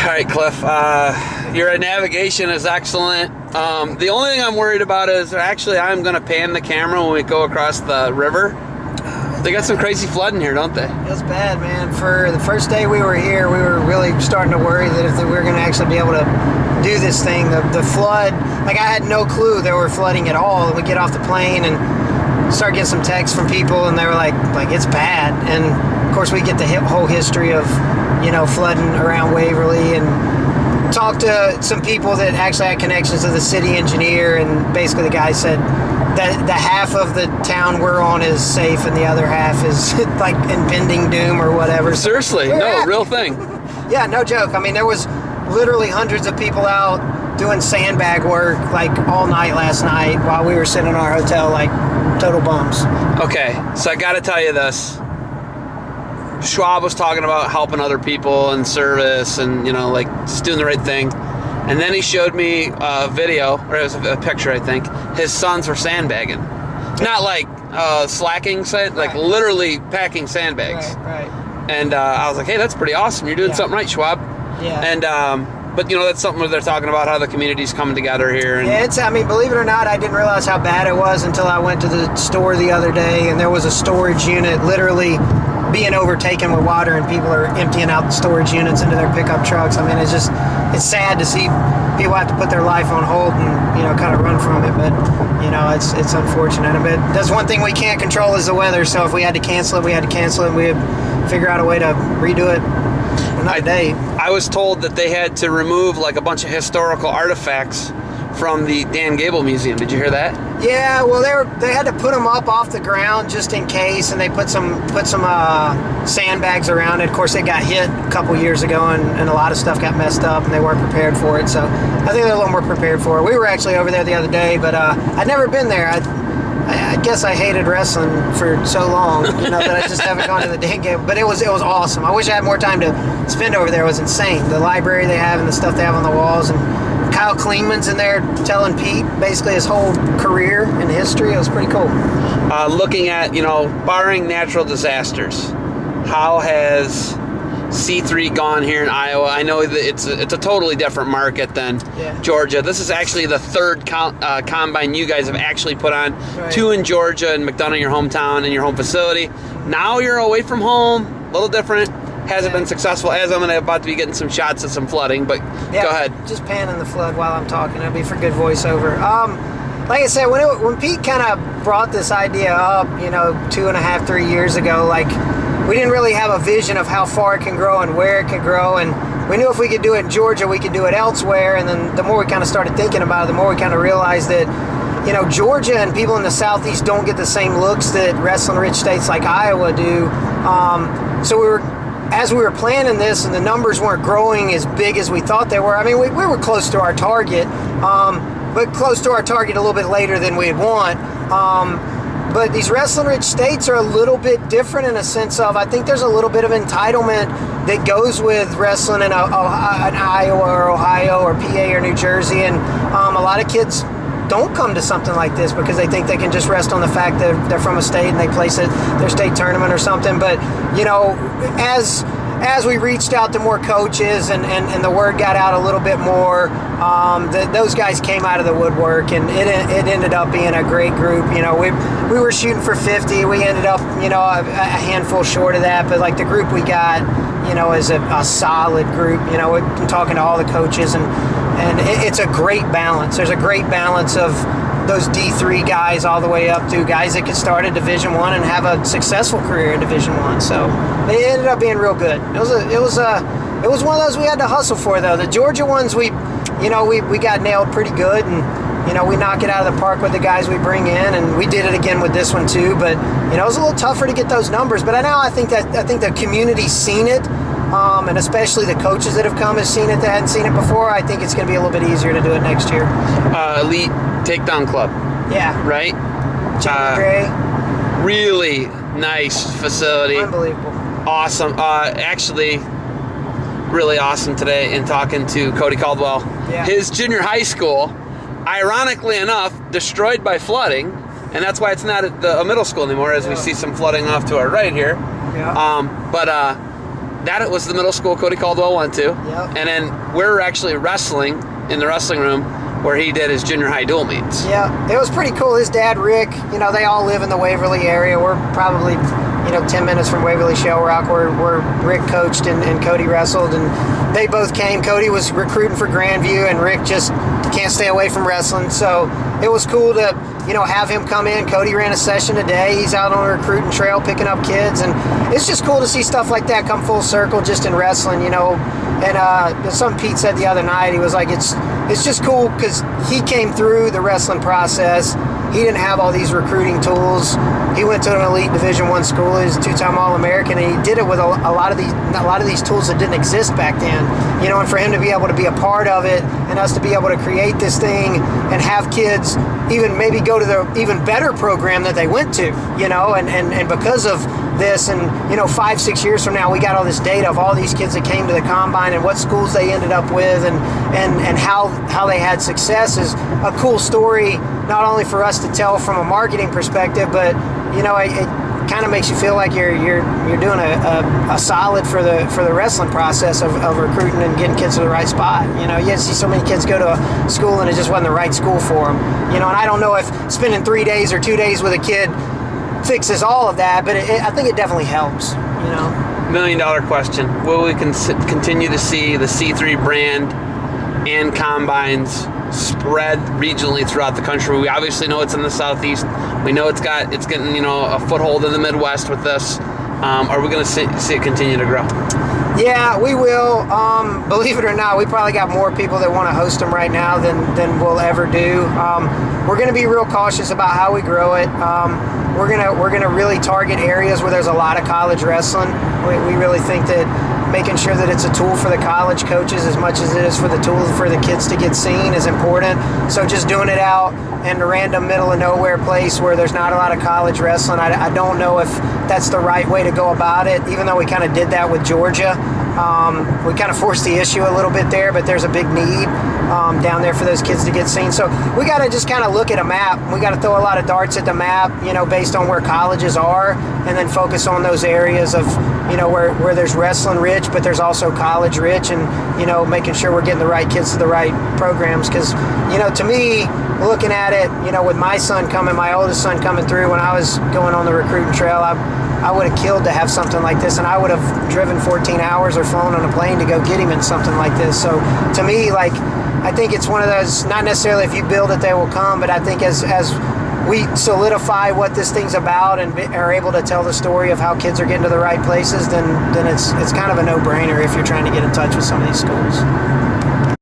right, Cliff. Your navigation is excellent. The only thing I'm worried about is actually I'm going to pan the camera when we go across the river. They got some crazy flooding here, don't they? It was bad, man. For the first day we were here, we were really starting to worry that if we were going to actually be able to do this thing, the flood, like I had no clue there were flooding at all. And we get off the plane and start getting some texts from people, and they were like it's bad. And of course we get the whole history of, flooding around Waverly, and talked to some people that actually had connections to the city engineer, and basically the guy said that the half of the town we're on is safe and the other half is like impending doom or whatever. Seriously, no, real thing. Yeah, no joke. I mean, there was literally hundreds of people out doing sandbag work like all night last night while we were sitting in our hotel like total bums. Okay, so I got to tell you this. Schwab was talking about helping other people and service and, just doing the right thing. And then he showed me a video, or it was a picture, I think. His sons were sandbagging. Not like slacking, like literally packing sandbags. Right. And I was like, hey, that's pretty awesome. You're doing something right, Schwab. Yeah. And, but, that's something where they're talking about how the community's coming together here. And yeah, believe it or not, I didn't realize how bad it was until I went to the store the other day, and there was a storage unit literally being overtaken with water, and people are emptying out the storage units into their pickup trucks. I mean, it's sad to see people have to put their life on hold and, kind of run from it. But, it's unfortunate. But that's one thing we can't control is the weather. So if we had to cancel it, we had to cancel it. And we'd figure out a way to redo it another day. I was told that they had to remove like a bunch of historical artifacts from the Dan Gable Museum. Did you hear that? Yeah, well, they had to put them up off the ground just in case, and they put some sandbags around it. Of course, it got hit a couple years ago, and a lot of stuff got messed up, and they weren't prepared for it. So I think they're a little more prepared for it. We were actually over there the other day, but I'd never been there. I guess I hated wrestling for so long, that I just haven't gone to the Dan Gable. But it was awesome. I wish I had more time to spend over there. It was insane. The library they have and the stuff they have on the walls, and Kyle Klingman's in there telling Pete basically his whole career and history. It was pretty cool. Looking at, barring natural disasters, how has C3 gone here in Iowa? I know that it's a totally different market than Georgia. This is actually the third combine you guys have actually put on. Right. 2 in Georgia and McDonough, your hometown and your home facility. Now you're away from home, a little different. Hasn't been successful, as I'm about to be getting some shots of some flooding, but go ahead. Just panning the flood while I'm talking. It'll be for good voiceover. Like I said, when Pete kind of brought this idea up, 2.5, 3 years ago, like we didn't really have a vision of how far it can grow and where it could grow, and we knew if we could do it in Georgia, we could do it elsewhere. And then the more we kind of started thinking about it, the more we kind of realized that Georgia and people in the Southeast don't get the same looks that wrestling-rich states like Iowa do. So as we were planning this and the numbers weren't growing as big as we thought they were, we were close to our target, but close to our target a little bit later than we'd want. But these wrestling-rich states are a little bit different in a sense of, I think there's a little bit of entitlement that goes with wrestling in Iowa or Ohio or PA or New Jersey, and a lot of kids don't come to something like this because they think they can just rest on the fact that they're from a state and they place it their state tournament or something. But as we reached out to more coaches and the word got out a little bit more, those guys came out of the woodwork, and it ended up being a great group. We were shooting for 50. We ended up a handful short of that, but like the group we got is a solid group. We're talking to all the coaches, and it's a great balance. There's a great balance of those D3 guys all the way up to guys that could start at Division I and have a successful career in Division I. So it ended up being real good. It was one of those we had to hustle for, though. The Georgia ones we got nailed pretty good, and we knock it out of the park with the guys we bring in, and we did it again with this one too. But it was a little tougher to get those numbers. But I think the community's seen it. And especially the coaches that have come have seen it that hadn't seen it before. I think it's going to be a little bit easier to do it next year. Elite Takedown Club. Yeah. Right? Gray. Really nice facility. Unbelievable. Awesome. Actually, really awesome today in talking to Cody Caldwell. Yeah. His junior high school, ironically enough, destroyed by flooding, and that's why it's not at a middle school anymore, as we see some flooding off to our right here. Yeah. But that was the middle school Cody Caldwell went to. Yep. And then we're actually wrestling in the wrestling room where he did his junior high dual meets. Yeah, it was pretty cool. His dad, Rick, they all live in the Waverly area. We're probably, 10 minutes from Waverly Shell Rock where Rick coached and Cody wrestled. And they both came. Cody was recruiting for Grandview, and Rick just can't stay away from wrestling. So it was cool to, have him come in. Cody ran a session today. He's out on a recruiting trail picking up kids. And it's just cool to see stuff like that come full circle just in wrestling, And something Pete said the other night, he was like, it's just cool because he came through the wrestling process. He didn't have all these recruiting tools. He went to an elite Division I school. He was a two-time All-American, and he did it with a lot of these tools that didn't exist back then. And for him to be able to be a part of it, and us to be able to create this thing and have kids even maybe go to the even better program that they went to, and because of this, and 5-6 years from now, we got all this data of all these kids that came to the combine and what schools they ended up with, and how they had success is a cool story, not only for us to tell from a marketing perspective, but it kind of makes you feel like you're doing a solid for the wrestling process of recruiting and getting kids to the right spot. You see so many kids go to a school and it just wasn't the right school for them. And I don't know if spending 3 days or 2 days with a kid fixes all of that, but I think it definitely helps. $1 million question: will we continue to see the C3 brand and combines spread regionally throughout the country? We obviously know it's in the Southeast. We know it's getting a foothold in the Midwest with this. Are we going to see it continue to grow? Yeah, we will. Believe it or not, we probably got more people that want to host them right now than we'll ever do. We're going to be real cautious about how we grow it. We're gonna really target areas where there's a lot of college wrestling. We really think that making sure that it's a tool for the college coaches as much as it is for the tool for the kids to get seen is important. So just doing it out in a random middle of nowhere place where there's not a lot of college wrestling, I don't know if that's the right way to go about it, even though we kind of did that with Georgia. We kind of forced the issue a little bit there, but there's a big need down there for those kids to get seen. So we got to just kind of look at a map. We got to throw a lot of darts at the map, based on where colleges are, and then focus on those areas of, where there's wrestling rich, but there's also college rich, and, making sure we're getting the right kids to the right programs. Because, to me, looking at it, with my oldest son coming through when I was going on the recruiting trail, I would have killed to have something like this, and I would have driven 14 hours or flown on a plane to go get him in something like this. So to me, I think it's one of those, not necessarily if you build it, they will come, but I think as we solidify what this thing's about and are able to tell the story of how kids are getting to the right places, then it's kind of a no-brainer if you're trying to get in touch with some of these schools.